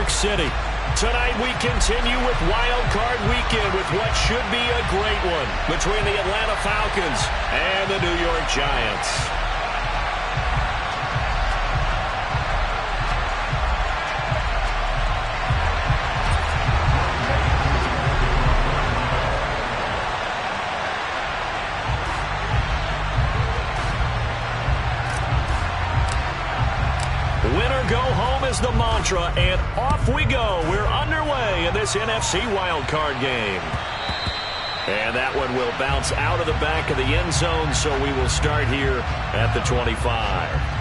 York City. Tonight we continue with Wild Card Weekend with what should be a great one between the Atlanta Falcons and the New York Giants. Winner go home is the mantra, and off we go. We're underway in this NFC wildcard game. And that one will bounce out of the back of the end zone, so we will start here at the 25.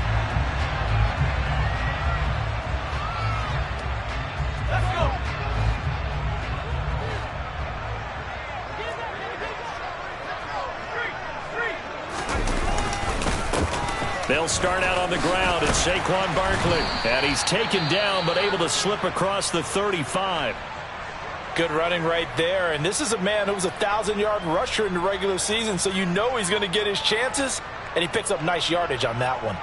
They'll start out on the ground. It's Saquon Barkley. And he's taken down but able to slip across the 35. Good running right there. And this is a man who was a 1,000-yard rusher in the regular season, so you know he's going to get his chances. And he picks up nice yardage on that one.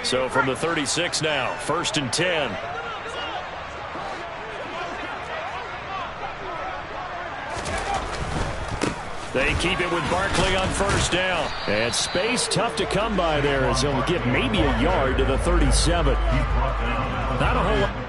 So from the 36 now, 1st and 10. They keep it with Barkley on 1st down. And space tough to come by there as he'll get maybe a yard to the 37. Not a whole lot.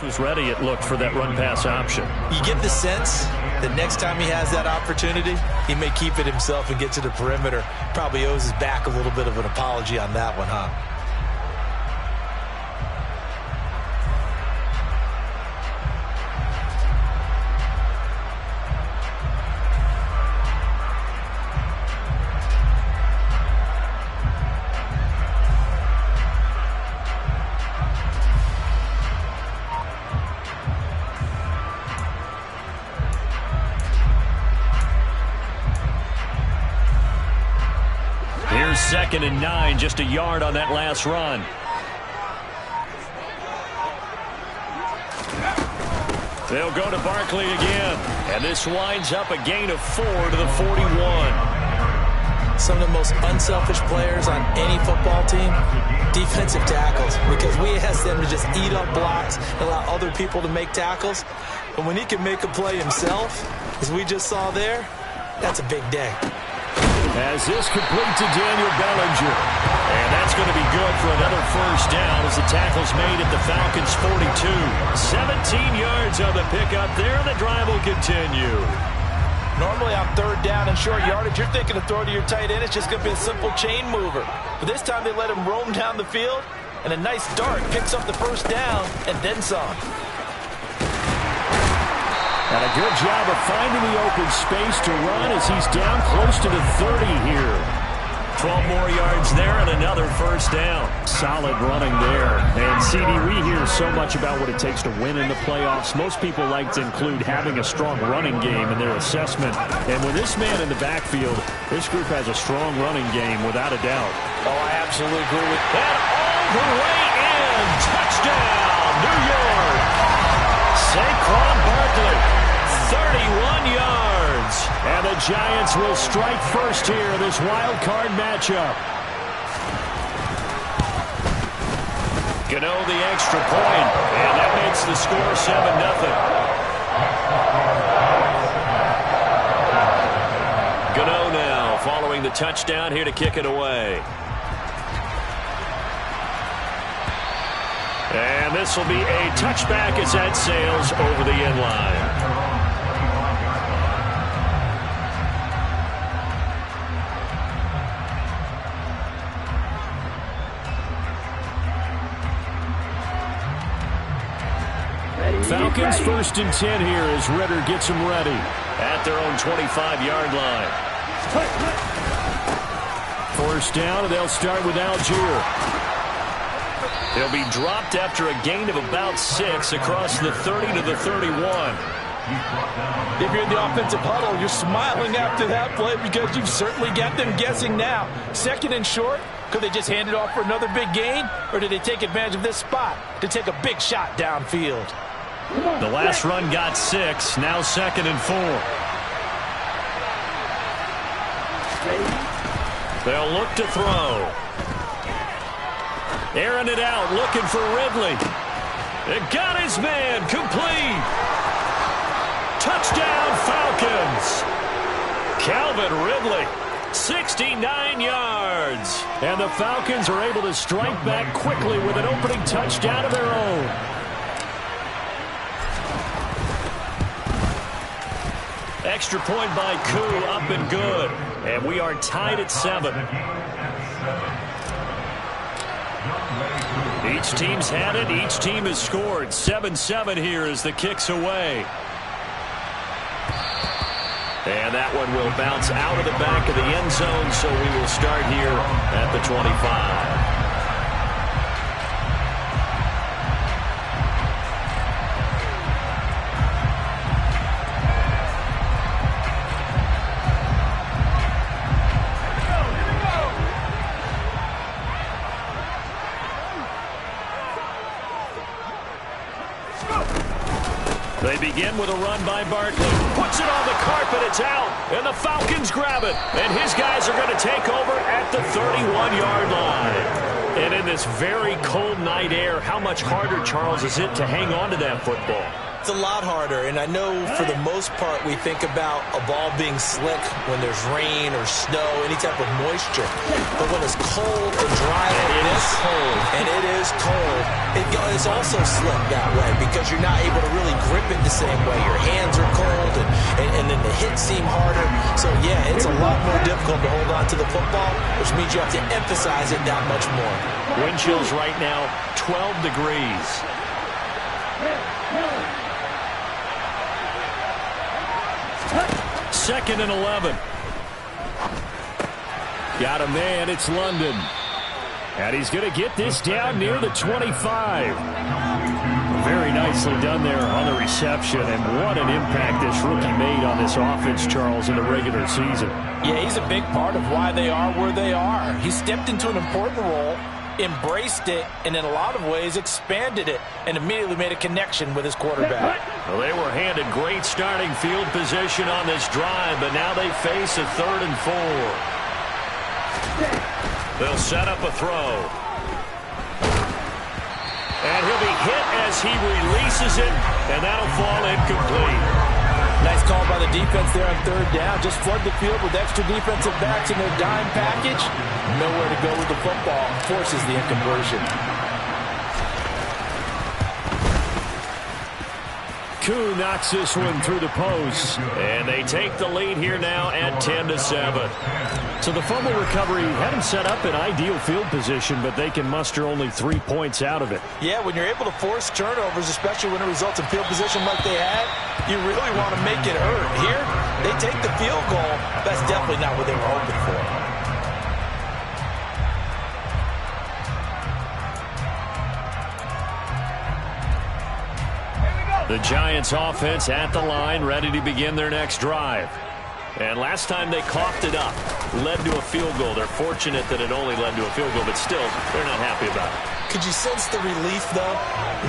Was ready, it looked, for that run-pass option. You get the sense that next time he has that opportunity, he may keep it himself and get to the perimeter. Probably owes his back a little bit of an apology on that one, huh? Here's 2nd and 9, just a yard on that last run. They'll go to Barkley again, and this winds up a gain of 4 to the 41. Some of the most unselfish players on any football team, defensive tackles, because we ask them to just eat up blocks and allow other people to make tackles. But when he can make a play himself, as we just saw there, that's a big day. As this complete to Daniel Bellinger. And that's going to be good for another 1st down as the tackle's made at the Falcons' 42. 17 yards on the pickup there, and the drive will continue. Normally on 3rd down and short yardage, you're thinking to throw to your tight end. It's just going to be a simple chain mover. But this time they let him roam down the field, and a nice dart picks up the 1st down and then some. And a good job of finding the open space to run as he's down close to the 30 here. 12 more yards there and another 1st down. Solid running there. And, CD, we hear so much about what it takes to win in the playoffs. Most people like to include having a strong running game in their assessment. And with this man in the backfield, this group has a strong running game without a doubt. Oh, I absolutely agree with that. And all the way in. Touchdown, New York. Saquon Barkley. 31 yards. And the Giants will strike first here in this wild card matchup. Gano the extra point, and that makes the score 7-0. Gano now following the touchdown here to kick it away. And And this will be a touchback as that sails over the end line. Falcons 1st and 10 here as Ritter gets them ready at their own 25-yard line. 1st down, and they'll start with Algier. He'll be dropped after a gain of about 6 across the 30 to the 31. If you're in the offensive huddle, you're smiling after that play because you've certainly got them guessing now. 2nd and short, could they just hand it off for another big gain, or did they take advantage of this spot to take a big shot downfield? The last run got 6, now 2nd and 4. They'll look to throw. Airing it out, looking for Ridley. It got his man, complete. Touchdown, Falcons. Calvin Ridley, 69 yards. And the Falcons are able to strike back quickly with an opening touchdown of their own. Extra point by Koo, up and good. And we are tied at 7. Each team's had it. Each team has scored. 7-7 here as the kick's away. And that one will bounce out of the back of the end zone, so we will start here at the 25. They begin with a run by Barkley. Puts it on the carpet. It's out. And the Falcons grab it. And his guys are going to take over at the 31-yard line. And in this very cold night air, how much harder, Charles, is it to hang on to that football? It's a lot harder, and I know for the most part we think about a ball being slick when there's rain or snow, any type of moisture. But when it's cold and dry like this, and it is cold, it's also slick that way because you're not able to really grip it the same way. Your hands are cold, and then the hits seem harder. So, yeah, it's a lot more difficult to hold on to the football, which means you have to emphasize it that much more. Wind chills right now, 12 degrees. 2nd and 11. Got a man. It's London. And he's going to get this down near the 25. Very nicely done there on the reception. And what an impact this rookie made on this offense, Charles, in the regular season. Yeah, he's a big part of why they are where they are. He stepped into an important role, embraced it, and in a lot of ways expanded it, and immediately made a connection with his quarterback. Well, they were handed great starting field position on this drive, but now they face a 3rd and 4. They'll set up a throw. And he'll be hit as he releases it, and that'll fall incomplete. Nice call by the defense there on 3rd down. Just flood the field with extra defensive backs in their dime package. Nowhere to go with the football. Forces the incompletion. Koo knocks this one through the post. And they take the lead here now at 10-7. So the fumble recovery had them set up in ideal field position, but they can muster only 3 points out of it. Yeah, when you're able to force turnovers, especially when it results in field position like they had, you really want to make it hurt. Here, they take the field goal. That's definitely not what they were hoping for. The Giants offense at the line, ready to begin their next drive. And last time they coughed it up, led to a field goal. They're fortunate that it only led to a field goal, but still, they're not happy about it. Could you sense the relief, though,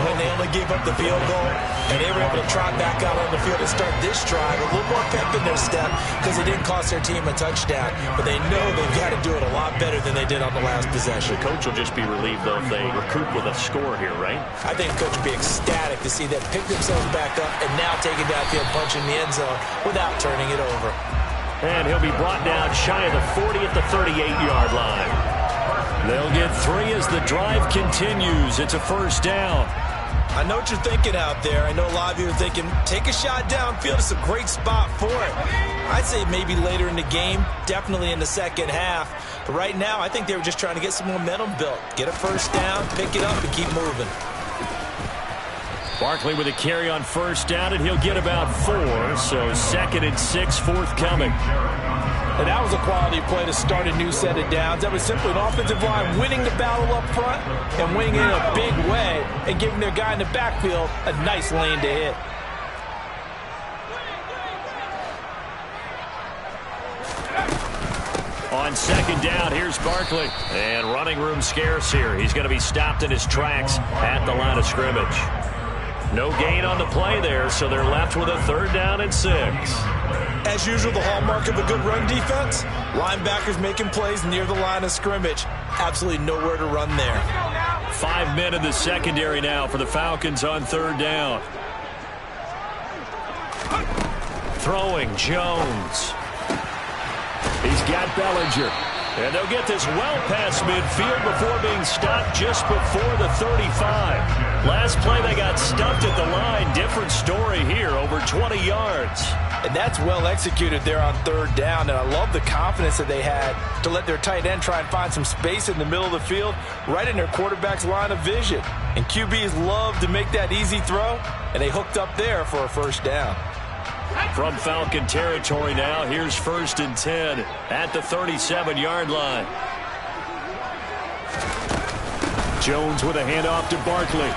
when they only gave up the field goal and they were able to trot back out on the field and start this drive a little more pep in their step because it didn't cost their team a touchdown, but they know they've got to do it a lot better than they did on the last possession. The coach will just be relieved, though, if they recoup with a score here, right? I think the coach will be ecstatic to see them pick themselves back up and now take it downfield, punch in the end zone without turning it over. And he'll be brought down shy of the 40 at the 38-yard line. They'll get 3 as the drive continues. It's a 1st down. I know what you're thinking out there. I know a lot of you are thinking, take a shot downfield. It's a great spot for it. I'd say maybe later in the game, definitely in the second half. But right now, I think they were just trying to get some momentum built. Get a first down, pick it up, and keep moving. Barkley with a carry on first down, and he'll get about 4. So 2nd and 6 forthcoming. And that was a quality play to start a new set of downs. That was simply an offensive line winning the battle up front and winning it in a big way and giving their guy in the backfield a nice lane to hit. On 2nd down, here's Barkley. And running room scarce here. He's going to be stopped in his tracks at the line of scrimmage. No gain on the play there, so they're left with a 3rd down and 6. As usual, the hallmark of a good run defense, linebackers making plays near the line of scrimmage. Absolutely nowhere to run there. 5 men in the secondary now for the Falcons on 3rd down. Throwing Jones. He's got Bellinger. And they'll get this well past midfield before being stopped just before the 35. Last play they got stuffed at the line. Different story here, over 20 yards. And that's well executed there on 3rd down. And I love the confidence that they had to let their tight end try and find some space in the middle of the field, right in their quarterback's line of vision. And QBs love to make that easy throw, and they hooked up there for a first down. From Falcon territory now, here's 1st and 10 at the 37-yard line. Jones with a handoff to Barkley.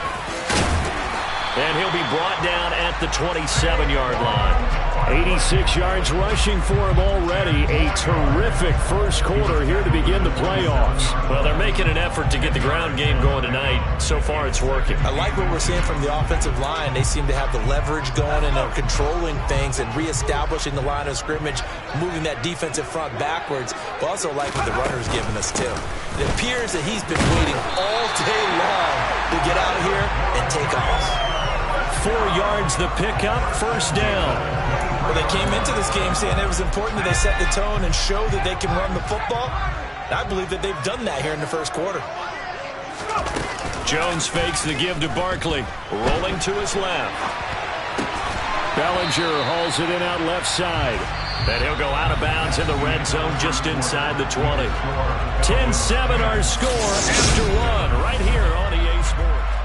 And he'll be brought down at the 27-yard line. 86 yards rushing for him already. A terrific first quarter here to begin the playoffs. Well, they're making an effort to get the ground game going tonight. So far, it's working. I like what we're seeing from the offensive line. They seem to have the leverage going, and they're controlling things and reestablishing the line of scrimmage, moving that defensive front backwards. But also like what the runner's giving us, too. It appears that he's been waiting all day long to get out here and take off. 4 yards the pickup, first down. Well, they came into this game saying it was important that they set the tone and show that they can run the football. And I believe that they've done that here in the first quarter. Jones fakes the give to Barkley, rolling to his left. Bellinger hauls it in out left side. Then he'll go out of bounds in the red zone just inside the 20. 10-7 our score after 1 right here on EA Sports.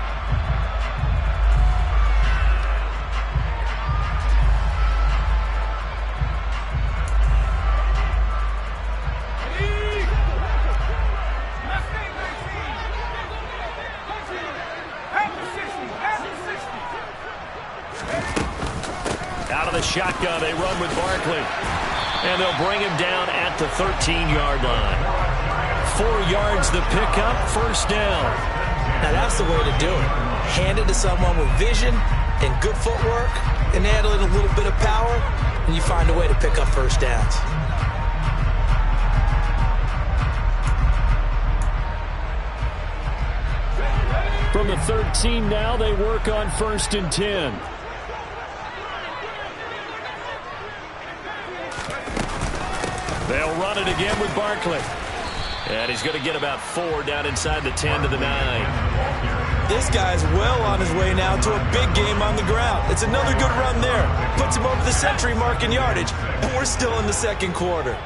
Shotgun, they run with Barkley. And they'll bring him down at the 13-yard line. 4 yards the pickup, first down. Now that's the way to do it. Hand it to someone with vision and good footwork, and add a little bit of power, and you find a way to pick up first downs. From the 13 now, they work on 1st and 10. They'll run it again with Barkley. And he's going to get about 4 down inside the 10 to the 9. This guy's well on his way now to a big game on the ground. It's another good run there. Puts him over the century mark in yardage. And we're still in the second quarter.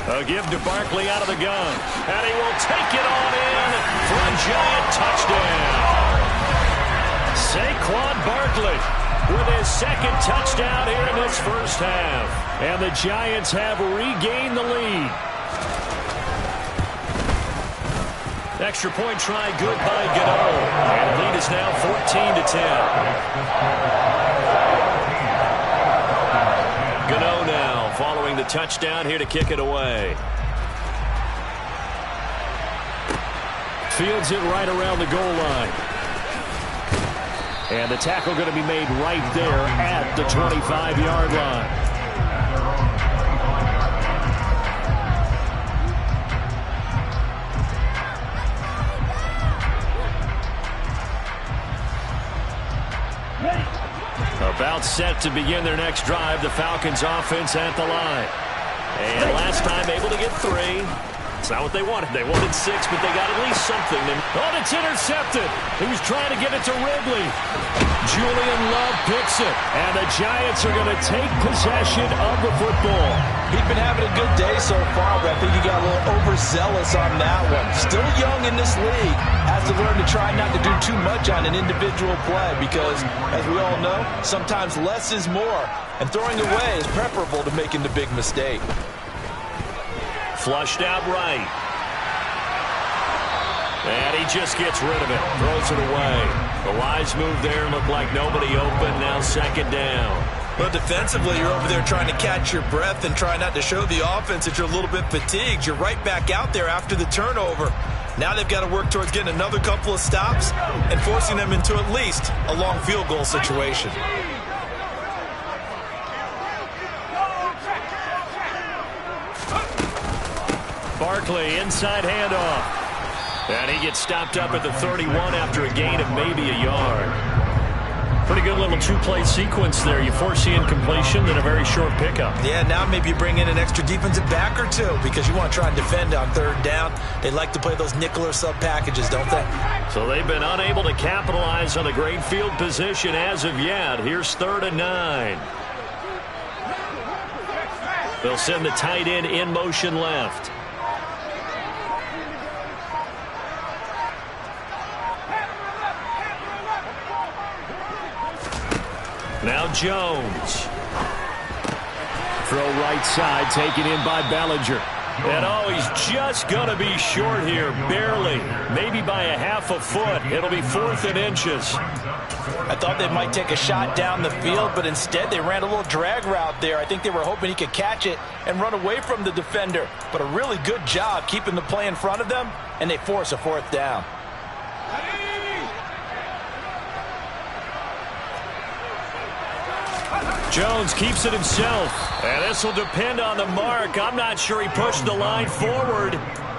A give to Barkley out of the gun. And he will take it on in for a Giant touchdown. Saquon Barkley with his 2nd touchdown here in this first half. And the Giants have regained the lead. Extra point try good by Gano. And the lead is now 14-10. Gano now following the touchdown here to kick it away. Fields it right around the goal line. And the tackle going to be made right there at the 25-yard line. About set to begin their next drive, the Falcons offense at the line. And last time able to get 3. It's not what they wanted. They wanted 6, but they got at least something. Oh, it's intercepted. He was trying to get it to Ridley. Julian Love picks it. And the Giants are going to take possession of the football. He's been having a good day so far, but I think he got a little overzealous on that one. Still young in this league. Has to learn to try not to do too much on an individual play because, as we all know, sometimes less is more. And throwing away is preferable to making the big mistake. Flushed out right. And he just gets rid of it. Throws it away. The wise move there. Looked like nobody open. Now second down. But defensively, you're over there trying to catch your breath and try not to show the offense that you're a little bit fatigued. You're right back out there after the turnover. Now they've got to work towards getting another couple of stops and forcing them into at least a long field goal situation. Barkley, inside handoff. And he gets stopped up at the 31 after a gain of maybe a yard. Pretty good little two-play sequence there. You force the incompletion, then a very short pickup. Yeah, now maybe you bring in an extra defensive back or two because you want to try and defend on third down. They like to play those nickel or sub packages, don't they? So they've been unable to capitalize on a great field position as of yet. Here's 3rd and 9. They'll send the tight end in motion left. Now Jones. Throw right side, taken in by Bellinger. And oh, he's just going to be short here, barely. Maybe by a half a foot. It'll be 4th and inches. I thought they might take a shot down the field, but instead they ran a little drag route there. I think they were hoping he could catch it and run away from the defender. But a really good job keeping the play in front of them, and they force a 4th down. Jones keeps it himself. And this will depend on the mark. I'm not sure he pushed the line forward.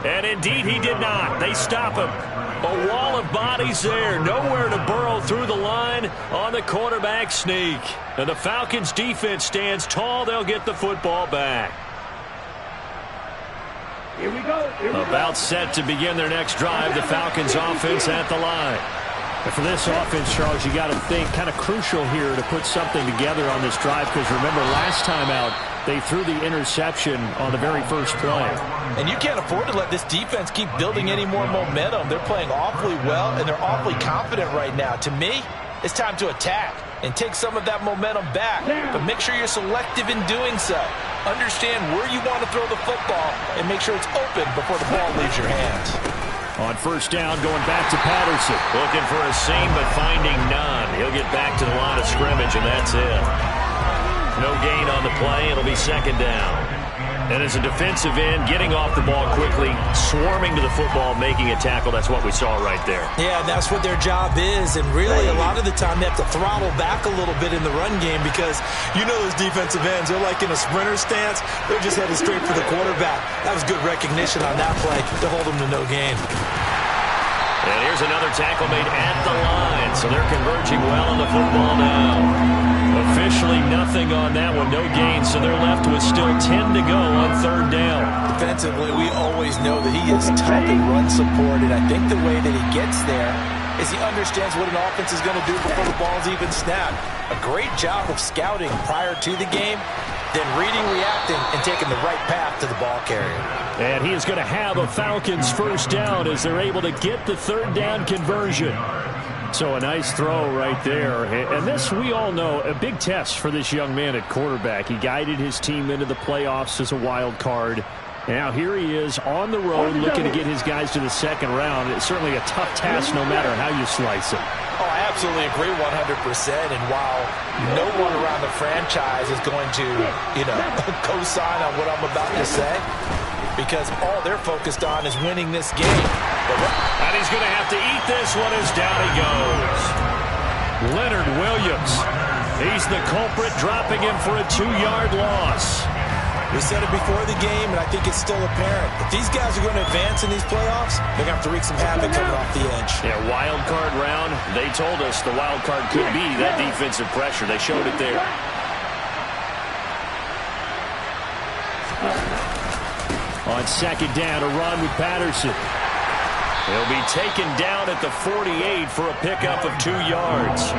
And indeed he did not. They stop him. A wall of bodies there. Nowhere to burrow through the line on the quarterback sneak. And the Falcons defense stands tall. They'll get the football back. Here we go. About set to begin their next drive. The Falcons offense at the line. And for this offense, Charles, you got to think kind of crucial here to put something together on this drive because remember last time out they threw the interception on the very first play. And you can't afford to let this defense keep building any more momentum. They're playing awfully well and they're awfully confident right now. To me, it's time to attack and take some of that momentum back. But make sure you're selective in doing so. Understand where you want to throw the football and make sure it's open before the ball leaves your hands. On first down, going back to Patterson. Looking for a seam, but finding none. He'll get back to the line of scrimmage, and that's it. No gain on the play. It'll be second down. And as a defensive end, getting off the ball quickly, swarming to the football, making a tackle, that's what we saw right there. Yeah, that's what their job is. And really, a lot of the time, they have to throttle back a little bit in the run game because you know those defensive ends, they're like in a sprinter stance. They're just headed straight for the quarterback. That was good recognition on that play to hold them to no gain. And here's another tackle made at the line. So they're converging well on the football now. Officially nothing on that one, no gain, so they're left with still 10 to go on third down. Defensively, we always know that he is tough and run support, and I think the way that he gets there is he understands what an offense is going to do before the ball's even snapped. A great job of scouting prior to the game, then reading, reacting, and taking the right path to the ball carrier. And he is going to have a Falcons first down as they're able to get the third down conversion. So a nice throw right there. And this, we all know, a big test for this young man at quarterback. He guided his team into the playoffs as a wild card. Now here he is on the road looking to get his guys to the second round. It's certainly a tough task no matter how you slice it. Oh, I absolutely agree 100%. And while no one around the franchise is going to, co-sign on what I'm about to say, because all they're focused on is winning this game. And he's going to have to eat this one as down he goes. Leonard Williams. He's the culprit, dropping him for a 2-yard loss. We said it before the game, and I think it's still apparent. If these guys are going to advance in these playoffs, they're going to have to wreak some havoc coming off the edge. Yeah, wild card round. They told us the wild card could be that defensive pressure. They showed it there. On second down, a run with Patterson. He'll be taken down at the 48 for a pickup of 2 yards.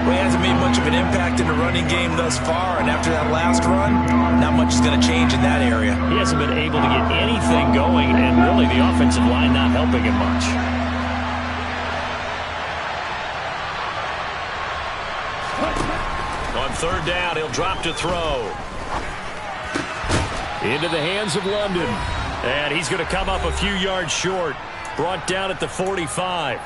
Well, he hasn't made much of an impact in the running game thus far, and after that last run, not much is going to change in that area. He hasn't been able to get anything going, and really the offensive line not helping him much. On third down, he'll drop to throw. Into the hands of London. And he's going to come up a few yards short. Brought down at the 45.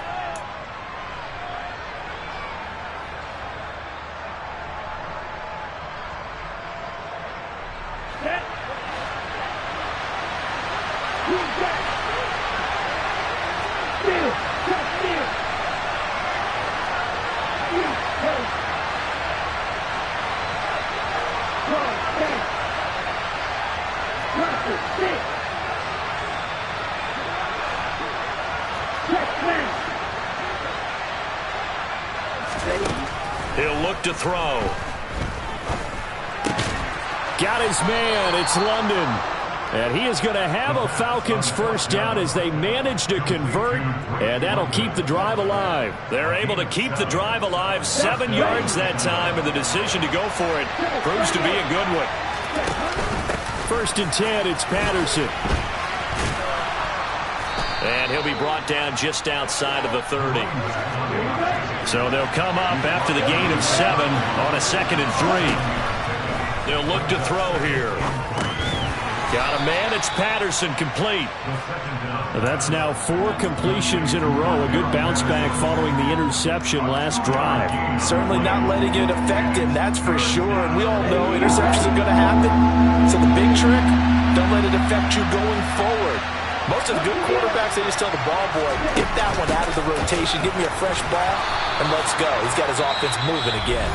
He'll look to throw. Got his man. It's London. And he is going to have a Falcons first down as they manage to convert. And that'll keep the drive alive. They're able to keep the drive alive. 7 yards that time. And the decision to go for it proves to be a good one. First and 10. It's Patterson. And he'll be brought down just outside of the 30. So they'll come up after the gain of 7 on a 2nd and 3. They'll look to throw here. Got a man. It's Patterson, complete. That's now 4 completions in a row. A good bounce back following the interception last drive. Certainly not letting it affect him, that's for sure. And we all know interceptions are going to happen. So the big trick, don't let it affect you going forward. Most of the good quarterbacks, they just tell the ball boy, get that one out of the rotation, give me a fresh ball, and let's go. He's got his offense moving again.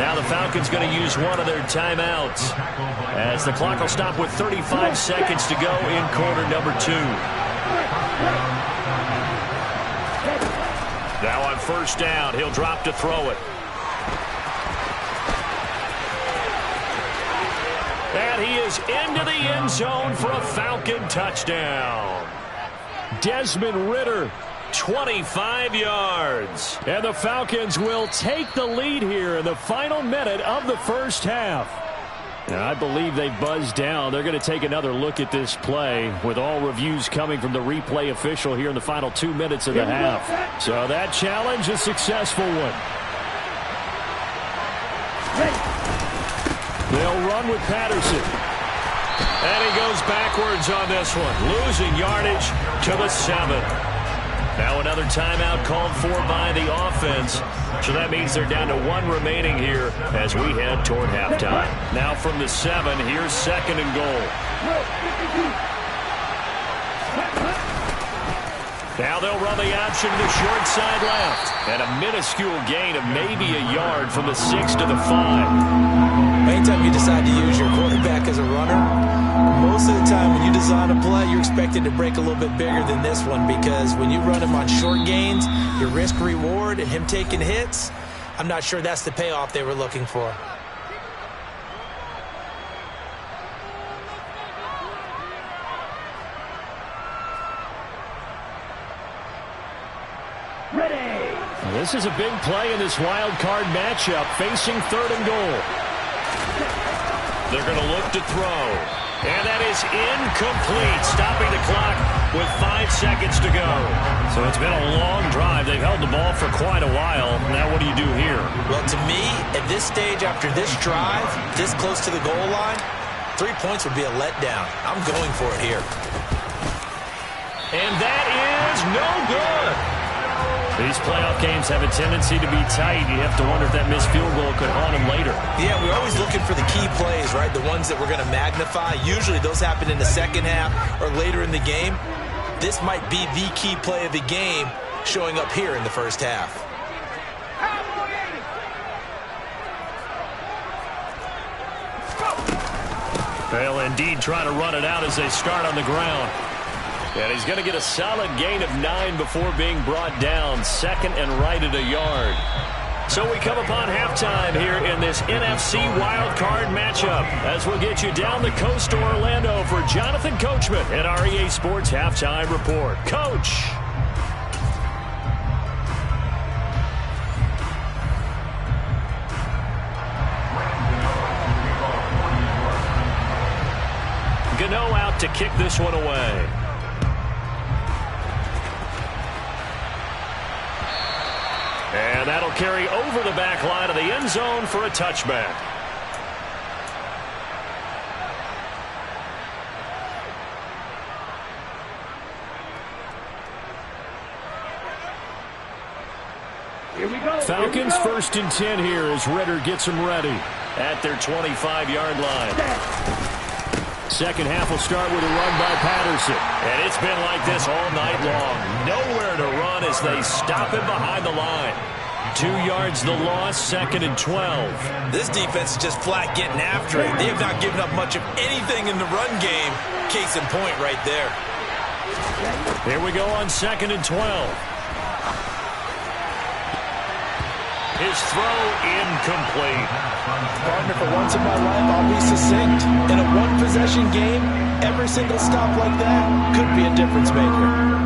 Now the Falcons going to use one of their timeouts as the clock will stop with 35 seconds to go in quarter number 2. Now on first down, he'll drop to throw it. And he is into the end zone for a Falcon touchdown. Desmond Ridder, 25 yards. And the Falcons will take the lead here in the final minute of the first half. And I believe they buzzed down. They're going to take another look at this play with all reviews coming from the replay official here in the final 2 minutes of the half. So that challenge, a successful one. They'll run with Patterson. And he goes backwards on this one, losing yardage to the 7. Now another timeout called for by the offense. So that means they're down to 1 remaining here as we head toward halftime. Now from the 7, here's 2nd and goal. Now they'll run the option to the short side left. And a minuscule gain of maybe a yard from the 6 to the 5. Anytime you decide to use your quarterback as a runner, most of the time when you design a play, you're expected to break a little bit bigger than this one, because when you run him on short gains, your risk-reward and him taking hits, I'm not sure that's the payoff they were looking for. This is a big play in this wild card matchup, facing 3rd and goal. They're going to look to throw. And that is incomplete, stopping the clock with 5 seconds to go. So it's been a long drive. They've held the ball for quite a while. Now what do you do here? Well, to me, at this stage, after this drive, this close to the goal line, 3 points would be a letdown. I'm going for it here. And that is no good. These playoff games have a tendency to be tight. You have to wonder if that missed field goal could haunt them later. Yeah, we're always looking for the key plays, right? The ones that we're going to magnify. Usually those happen in the second half or later in the game. This might be the key play of the game showing up here in the first half. They'll indeed try to run it out as they start on the ground. And he's going to get a solid gain of 9 before being brought down. Second and right at a yard. So we come upon halftime here in this NFC wildcard matchup as we'll get you down the coast to Orlando for Jonathan Coachman at our EA Sports Halftime Report. Coach. Gano out to kick this one away. And that'll carry over the back line of the end zone for a touchback. Here we go. Falcons first and 10 here as Ritter gets them ready at their 25-yard line. Second half will start with a run by Patterson. And it's been like this all night long. Nowhere to run as they stop him behind the line. 2 yards the loss, second and 12. This defense is just flat getting after it. They have not given up much of anything in the run game. Case in point right there. Here we go on second and 12. His throw incomplete. Partner, for once in my life, I'll be succinct. In a one-possession game, every single stop like that could be a difference maker.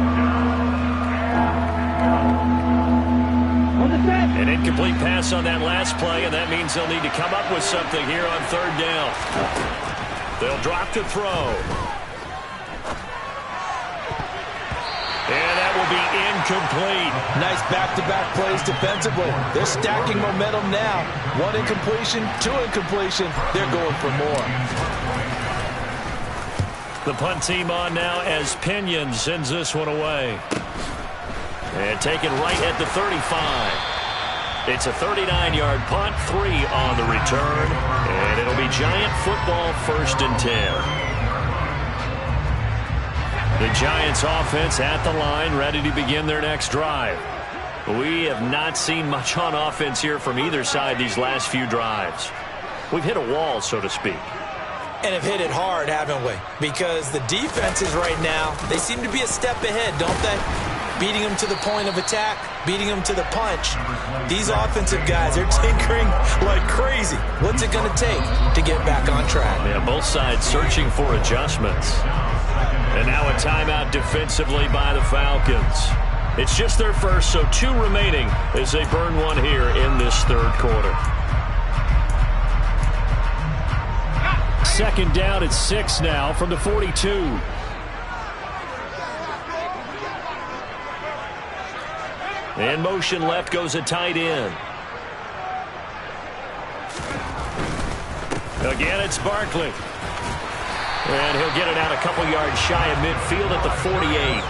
An incomplete pass on that last play, and that means they'll need to come up with something here on third down. They'll drop to throw. And that will be incomplete. Nice back-to-back plays defensively. They're stacking momentum now. 1 incompletion, 2 incompletion. They're going for more. The punt team on now as Pinion sends this one away. And taken right at the 35. It's a 39-yard punt, 3 on the return. And it'll be Giant football first and 10. The Giants offense at the line, ready to begin their next drive. We have not seen much on offense here from either side these last few drives. We've hit a wall, so to speak. And have hit it hard, haven't we? Because the defenses right now, they seem to be a step ahead, don't they? Beating them to the point of attack, beating them to the punch. These offensive guys, they're tinkering like crazy. What's it going to take to get back on track? Yeah, both sides searching for adjustments. And now a timeout defensively by the Falcons. It's just their first, so 2 remaining as they burn one here in this third quarter. Second down at 6 now from the 42. In motion left goes a tight end. Again, it's Barkley. And he'll get it out a couple yards shy of midfield at the 48.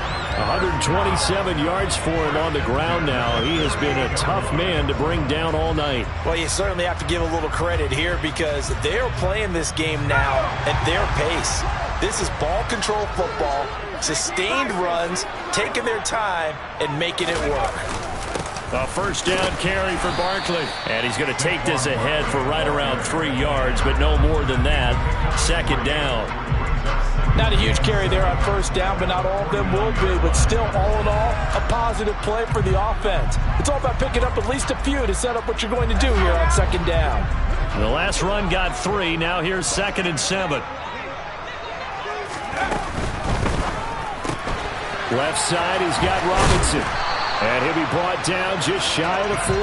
127 yards for him on the ground now. He has been a tough man to bring down all night. Well, you certainly have to give a little credit here because they're playing this game now at their pace. This is ball control football, sustained runs, taking their time, and making it work. A first down carry for Barkley. And he's going to take this ahead for right around 3 yards, but no more than that. Second down. Not a huge carry there on first down, but not all of them will be. But still, all in all, a positive play for the offense. It's all about picking up at least a few to set up what you're going to do here on second down. The last run got 3. Now here's second and 7. Left side, he's got Robinson. And he'll be brought down just shy of the 40.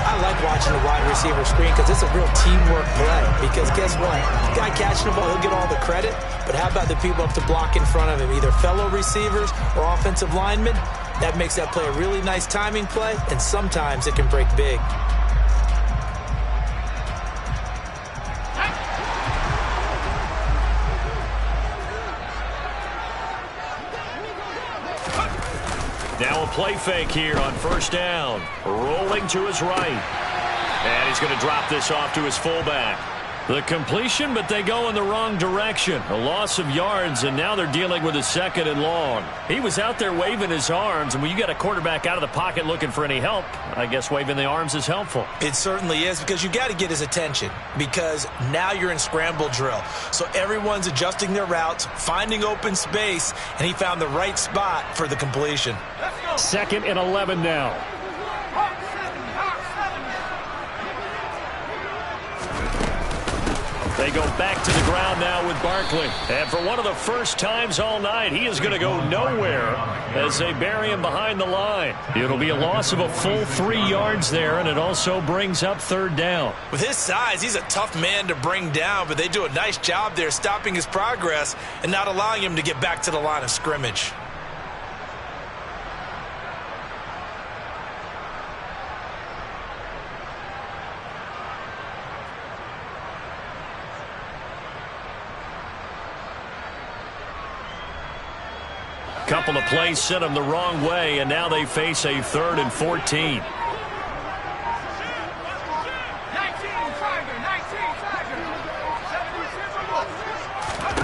I like watching the wide receiver screen because it's a real teamwork play. Because guess what? The guy catching the ball, he'll get all the credit. But how about the people up to block in front of him? Either fellow receivers or offensive linemen. That makes that play a really nice timing play. And sometimes it can break big. Now a play fake here on first down. Rolling to his right. And he's going to drop this off to his fullback. The completion, but they go in the wrong direction. A loss of yards, and now they're dealing with a 2nd and long. He was out there waving his arms, and when you got a quarterback out of the pocket looking for any help, I guess waving the arms is helpful. It certainly is, because you got to get his attention, because now you're in scramble drill. So everyone's adjusting their routes, finding open space, and he found the right spot for the completion. 2nd and 11 now. They go back to the ground now with Barkley. And for one of the first times all night, he is going to go nowhere as they bury him behind the line. It'll be a loss of a full 3 yards there, and it also brings up 3rd down. With his size, he's a tough man to bring down, but they do a nice job there stopping his progress and not allowing him to get back to the line of scrimmage. Couple of plays sent them the wrong way, and now they face a 3rd and 14.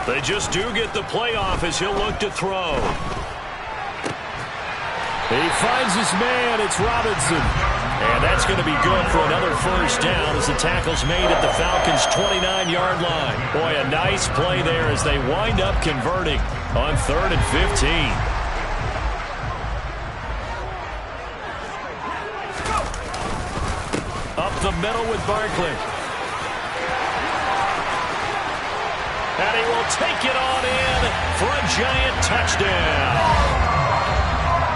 They just do get the playoff as he'll look to throw. He finds his man. It's Robinson. And that's going to be good for another 1st down as the tackle's made at the Falcons' 29-yard line. Boy, a nice play there as they wind up converting on 3rd and 15. Up the middle with Barkley. And he will take it on in for a Giant touchdown.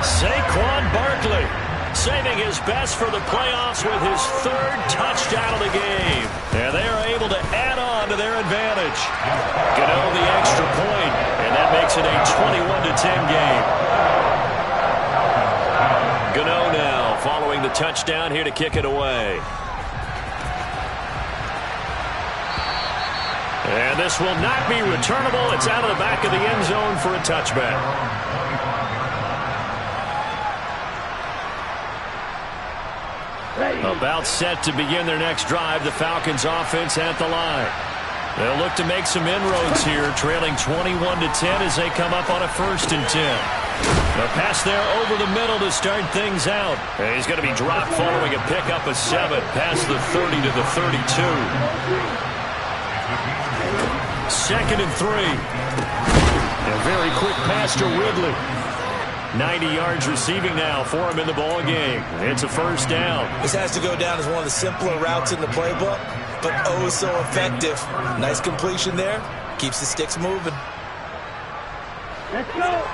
Saquon Barkley saving his best for the playoffs with his 3rd touchdown of the game. And they are able to add on to their advantage. Gano the extra point, and that makes it a 21-10 game. Gano now following the touchdown here to kick it away. And this will not be returnable. It's out of the back of the end zone for a touchback. About set to begin their next drive, the Falcons offense at the line. They'll look to make some inroads here, trailing 21-10 as they come up on a 1st and 10. The pass there over the middle to start things out. And he's going to be dropped following a pickup of 7 past the 30 to the 32. 2nd and 3. A very quick pass to Ridley. 90 yards receiving now for him in the ball game. It's a 1st down. This has to go down as one of the simpler routes in the playbook, but oh so effective. Nice completion there. Keeps the sticks moving. Let's go.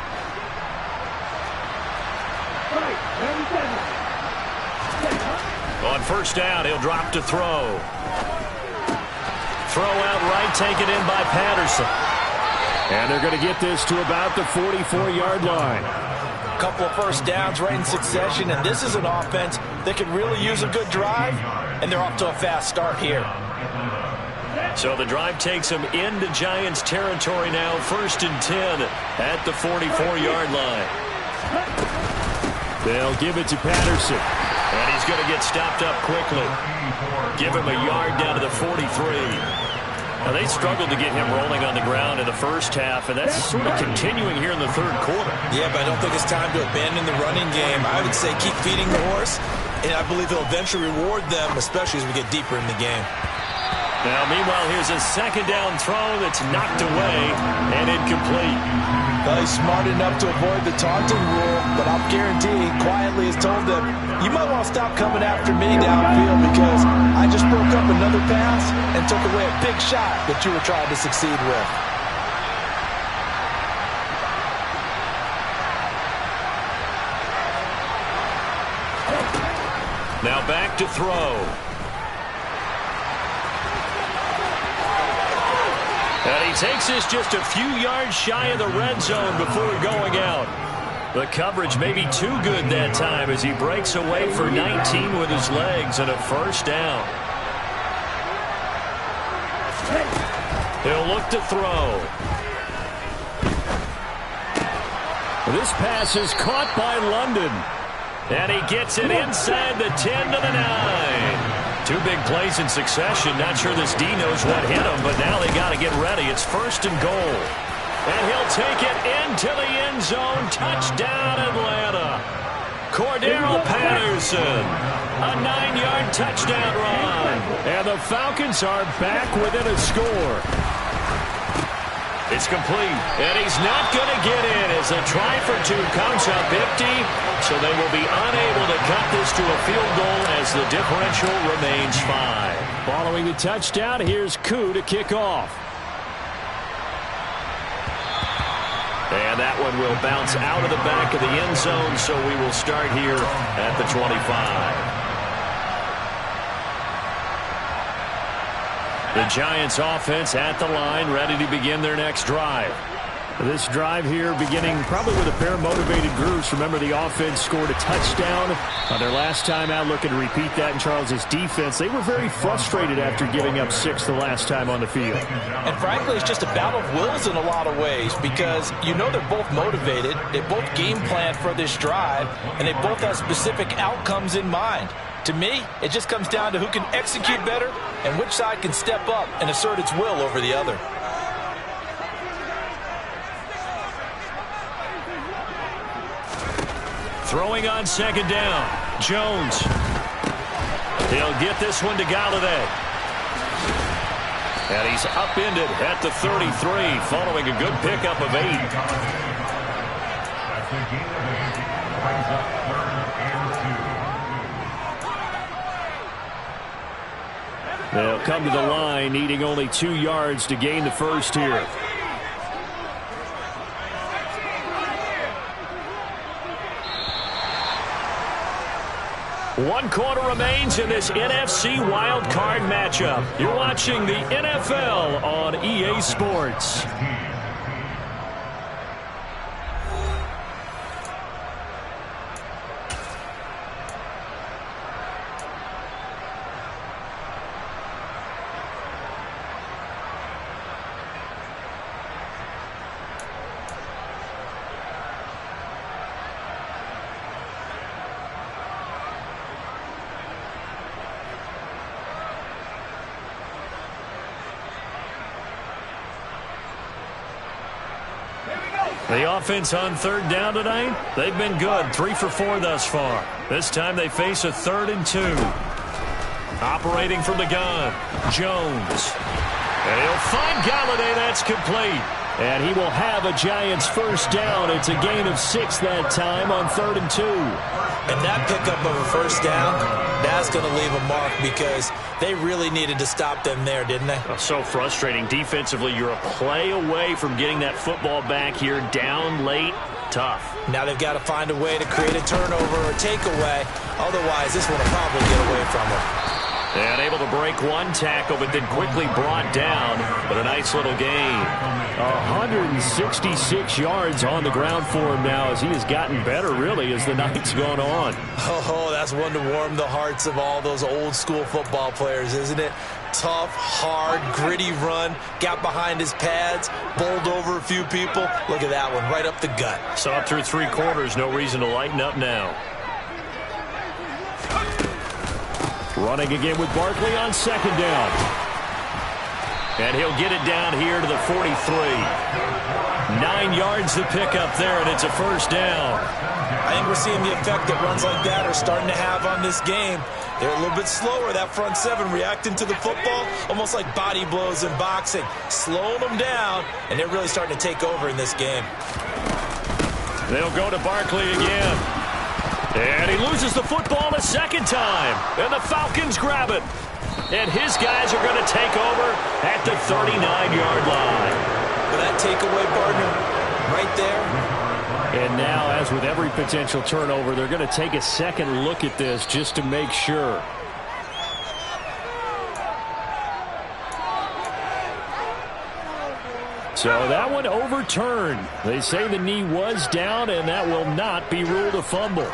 On 1st down, he'll drop to throw. Throw out right, taken in by Patterson. And they're going to get this to about the 44-yard line. Couple of 1st downs right in succession, and this is an offense that could really use a good drive, and they're off to a fast start here. So the drive takes them into Giants territory now, 1st and 10 at the 44-yard line. They'll give it to Patterson, and he's going to get stopped up quickly. Give him a yard down to the 43. Now, they struggled to get him rolling on the ground in the 1st half, and that's sort of continuing here in the 3rd quarter. Yeah, but I don't think it's time to abandon the running game. I would say keep feeding the horse, and I believe he'll eventually reward them, especially as we get deeper in the game. Now, meanwhile, here's a 2nd down throw that's knocked away and incomplete. Well, he's smart enough to avoid the taunting rule, but I'll guarantee quietly has told them, you might want to stop coming after me downfield because I just broke up another pass and took away a big shot that you were trying to succeed with. Now back to throw. And he takes this just a few yards shy of the red zone before going out. The coverage may be too good that time as he breaks away for 19 with his legs and a 1st down. He'll look to throw. This pass is caught by London. And he gets it inside the 10 to the 9. Two big plays in succession. Not sure this D knows what hit him, but now they got to get ready. It's 1st and goal. And he'll take it into the end zone. Touchdown, Atlanta. Cordero Patterson. A 9-yard touchdown run. And the Falcons are back within a score. It's complete. And he's not going to get in as a try for 2 comes up empty. So they will be unable to cut this to a field goal as the differential remains 5. Following the touchdown, here's Koo to kick off. And that one will bounce out of the back of the end zone, so we will start here at the 25. The Giants offense at the line, ready to begin their next drive. This drive here beginning probably with a pair of motivated groups. Remember, the offense scored a touchdown on their last time out. Looking to repeat that in Charles's defense. They were very frustrated after giving up 6 the last time on the field. And frankly, it's just a battle of wills in a lot of ways because you know they're both motivated. They both game planned for this drive, and they both have specific outcomes in mind. To me, it just comes down to who can execute better and which side can step up and assert its will over the other. Throwing on 2nd down. Jones. He'll get this one to Galladay. And he's upended at the 33 following a good pickup of 8. They'll come to the line needing only 2 yards to gain the first here. One quarter remains in this NFC wildcard matchup. You're watching the NFL on EA Sports. The offense on 3rd down tonight, they've been good. 3 for 4 thus far. This time they face a 3rd and 2. Operating from the gun, Jones. And he'll find Galladay. That's complete. And he will have a Giants first down. It's a gain of 6 that time on 3rd and 2. And that pickup of a first down, that's going to leave a mark because they really needed to stop them there, didn't they? So frustrating. Defensively, you're a play away from getting that football back here. Down late, tough. Now they've got to find a way to create a turnover or takeaway. Otherwise, this one will probably get away from them. And able to break one tackle, but then quickly brought down. But a nice little gain. 166 yards on the ground for him now as he has gotten better, really, as the night's gone on. Oh, that's one to warm the hearts of all those old-school football players, isn't it? Tough, hard, gritty run. Got behind his pads, bowled over a few people. Look at that one, right up the gut. Saw it through 3 quarters. No reason to lighten up now. Running again with Barkley on 2nd down. And he'll get it down here to the 43. 9 yards to pick up there, and it's a first down. I think we're seeing the effect that runs like that are starting to have on this game. They're a little bit slower, that front 7, reacting to the football, almost like body blows in boxing, slowing them down, and they're really starting to take over in this game. They'll go to Barkley again. And he loses the football a 2nd time. And the Falcons grab it. And his guys are going to take over at the 39-yard line. But that takeaway, partner, right there. And now, as with every potential turnover, they're going to take a second look at this just to make sure. So that one overturned. They say the knee was down, and that will not be ruled a fumble.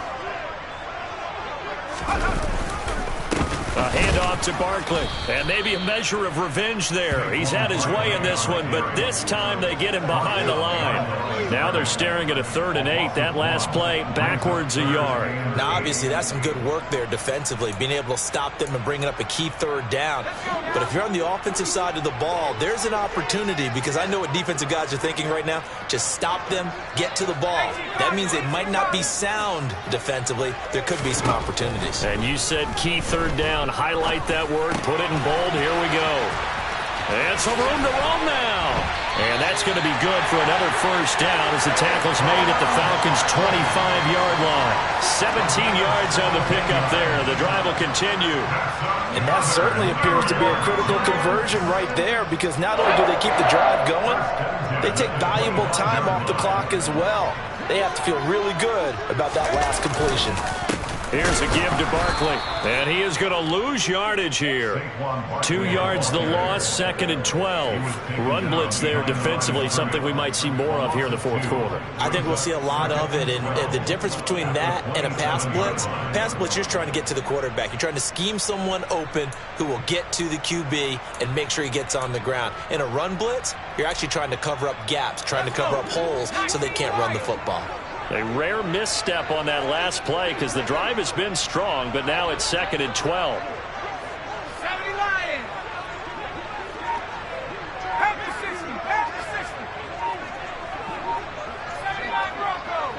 A handoff off to Barkley. And maybe a measure of revenge there. He's had his way in this one, but this time they get him behind the line. Now they're staring at a 3rd and 8. That last play backwards a yard. Now, obviously, that's some good work there defensively, being able to stop them and bringing up a key 3rd down. But if you're on the offensive side of the ball, there's an opportunity, because I know what defensive guys are thinking right now. Just stop them, get to the ball. That means they might not be sound defensively. There could be some opportunities. And you said key 3rd down. Highlight that word. Put it in bold. Here we go. And some room to roam now. And that's going to be good for another first down as the tackle's made at the Falcons' 25-yard line. 17 yards on the pickup there. The drive will continue. And that certainly appears to be a critical conversion right there, because not only do they keep the drive going, they take valuable time off the clock as well. They have to feel really good about that last completion. Here's a give to Barkley, and he is going to lose yardage here. 2 yards the loss, 2nd and 12. Run blitz there defensively, something we might see more of here in the 4th quarter. I think we'll see a lot of it, and the difference between that and a pass blitz, you're just trying to get to the quarterback. You're trying to scheme someone open who will get to the QB and make sure he gets on the ground. In a run blitz, you're actually trying to cover up gaps, trying to cover up holes so they can't run the football. A rare misstep on that last play because the drive has been strong, but now it's 2nd and 12. 70 Lions. Half the 60. Half the 60. 79 Bronco.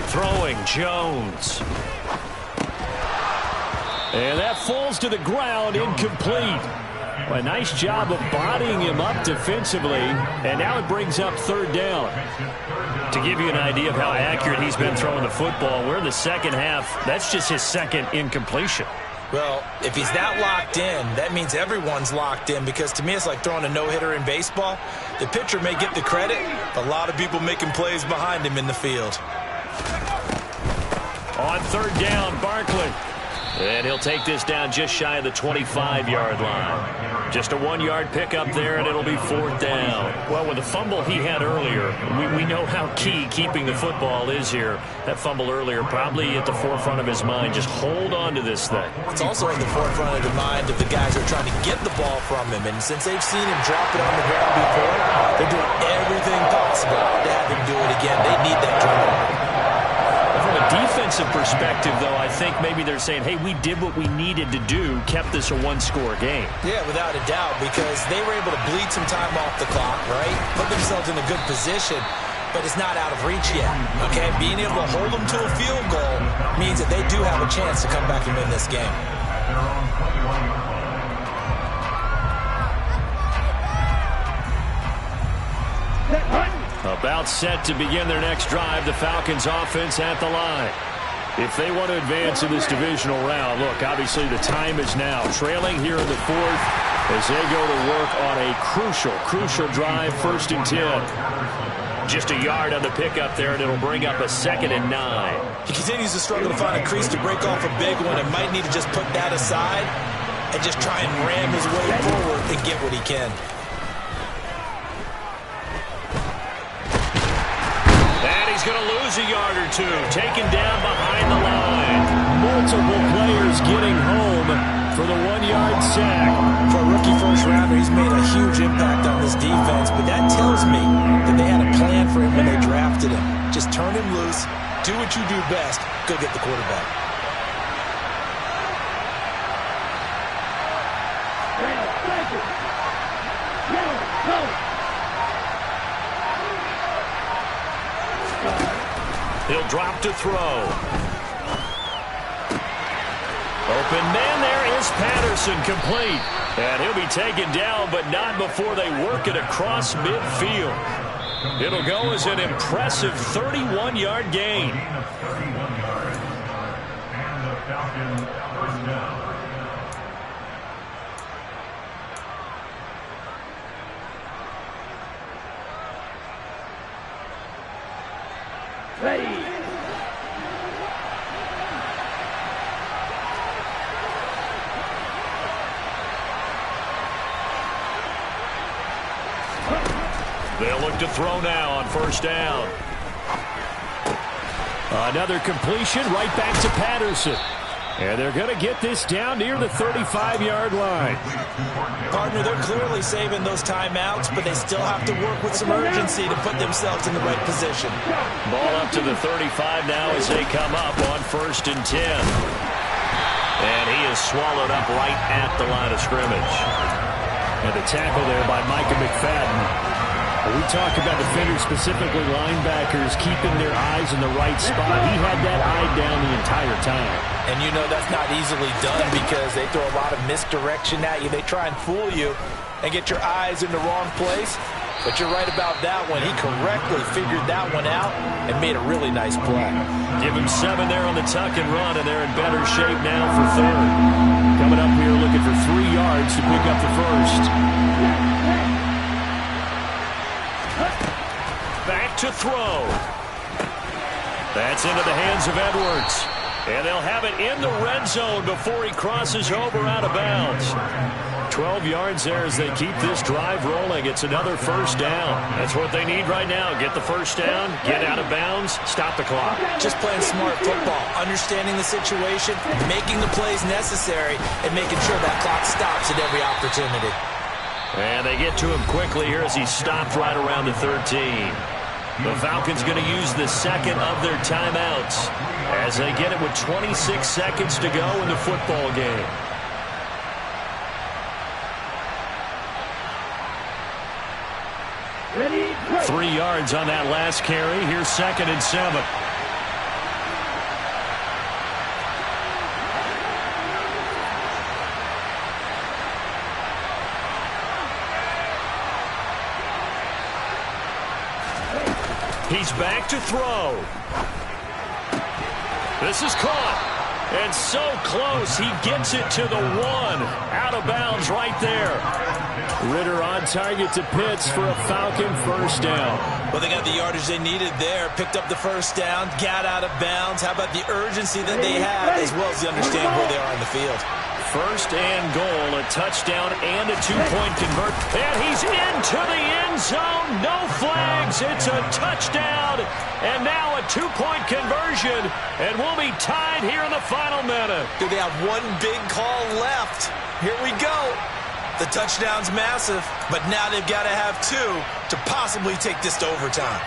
Throwing Jones. And that falls to the ground, incomplete. A nice job of bodying him up defensively, and now it brings up 3rd down. To give you an idea of how accurate he's been throwing the football, we're in the 2nd half. That's just his 2nd incompletion. Well, if he's that locked in, that means everyone's locked in, because to me it's like throwing a no-hitter in baseball. The pitcher may get the credit, but a lot of people making plays behind him in the field. On 3rd down, Barkley. And he'll take this down just shy of the 25-yard line. Just a 1-yard pickup there, and it'll be 4th down. Well, with the fumble he had earlier, we know how key keeping the football is here. That fumble earlier probably at the forefront of his mind. Just hold on to this thing. It's also in the forefront of the mind of the guys who are trying to get the ball from him. And since they've seen him drop it on the ground before, they're doing everything possible to have him do it again. They need that turnover. From a defensive perspective, though, I think maybe they're saying, hey, we did what we needed to do, kept this a 1-score game. Yeah, without a doubt, because they were able to bleed some time off the clock, right? Put themselves in a good position, but it's not out of reach yet, okay? Being able to hold them to a field goal means that they do have a chance to come back and win this game. About set to begin their next drive, the Falcons offense at the line. If they want to advance in this divisional round, look, obviously the time is now. Trailing here in the 4th as they go to work on a crucial drive, 1st and 10. Just a yard on the pickup there, and it'll bring up a 2nd and 9. He continues to struggle to find a crease to break off a big one, and might need to just put that aside and just try and ram his way forward and get what he can. He's going to lose a yard or two. Taken down behind the line. Multiple players getting home for the 1-yard sack. For a rookie first-rounder, he's made a huge impact on this defense, but that tells me that they had a plan for him when they drafted him. Just turn him loose, do what you do best, go get the quarterback. He'll drop to throw. Open man there is Patterson, complete. And he'll be taken down, but not before they work it across midfield. It'll go as an impressive 31-yard gain. And the Falcons first down. Ready. They'll look to throw now on 1st down. Another completion right back to Patterson. And they're going to get this down near the 35-yard line. Partner, they're clearly saving those timeouts, but they still have to work with some urgency to put themselves in the right position. Ball up to the 35 now as they come up on 1st and 10. And he is swallowed up right at the line of scrimmage. And the tackle there by Micah McFadden. We talk about defenders, specifically linebackers, keeping their eyes in the right spot. He had that eye down the entire time. And you know that's not easily done because they throw a lot of misdirection at you. They try and fool you and get your eyes in the wrong place. But you're right about that one. He correctly figured that one out and made a really nice play. Give him 7 there on the tuck and run, and they're in better shape now for 3rd. Coming up here looking for 3 yards to pick up the first. Back to throw. That's into the hands of Edwards. And they'll have it in the red zone before he crosses over out of bounds. 12 yards there as they keep this drive rolling. It's another first down. That's what they need right now. Get the first down, get out of bounds, stop the clock. Just playing smart football, understanding the situation, making the plays necessary, and making sure that clock stops at every opportunity. And they get to him quickly here as he stopped right around the 13. The Falcons going to use the second of their timeouts as they get it with 26 seconds to go in the football game. Ready? 3 yards on that last carry. Here's 2nd and 7. He's back to throw. This is caught. And so close, he gets it to the 1. Out of bounds right there. Ritter on target to Pitts for a Falcon first down. Well, they got the yardage they needed there. Picked up the first down, got out of bounds. How about the urgency that they have, as well as they understand where they are on the field. 1st and goal, a touchdown and a 2-point convert. And he's into the end zone. No flags. It's a touchdown. And now a 2-point conversion. And we'll be tied here in the final minute. Do they have one big call left? Here we go. The touchdown's massive, but now they've got to have 2 to possibly take this to overtime.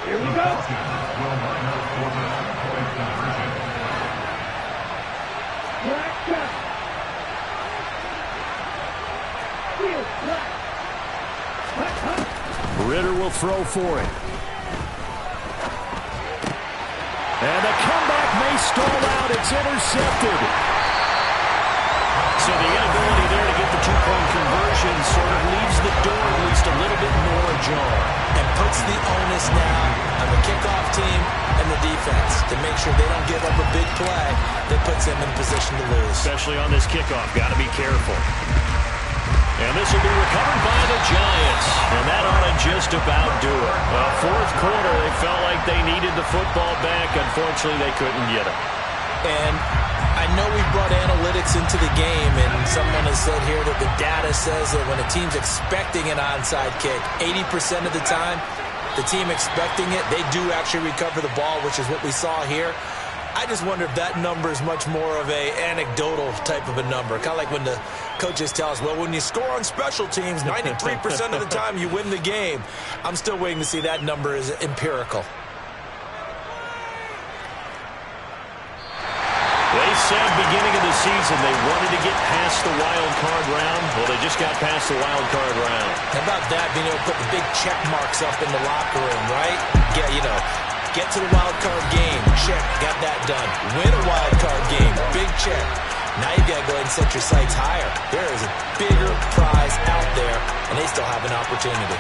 Here we go. Ritter will throw for it. And the comeback may stall out. It's intercepted. So the inability there to get the 2-point conversion sort of leaves the door at least a little bit more ajar. And puts the onus now on the kickoff team and the defense to make sure they don't give up a big play that puts them in position to lose. Especially on this kickoff. Got to be careful. And this will be recovered by the Giants. And that ought to just about do it. Well, 4th quarter, they felt like they needed the football back. Unfortunately, they couldn't get it. And I know we brought analytics into the game, and someone has said here that the data says that when a team's expecting an onside kick, 80% of the time, the team expecting it, they do actually recover the ball, which is what we saw here. I just wonder if that number is much more of a anecdotal type of a number. Kind of like when the coaches tell us, well, when you score on special teams, 93% of the time you win the game. I'm still waiting to see that number is empirical. They said beginning of the season they wanted to get past the wild card round. Well, they just got past the wild card round. How about that, being able to put the big check marks up in the locker room, right? Yeah, you know, get to the wild card game, check, got that done. Win a wild card game, big check. Now you got to go ahead and set your sights higher. There is a bigger prize out there, and they still have an opportunity.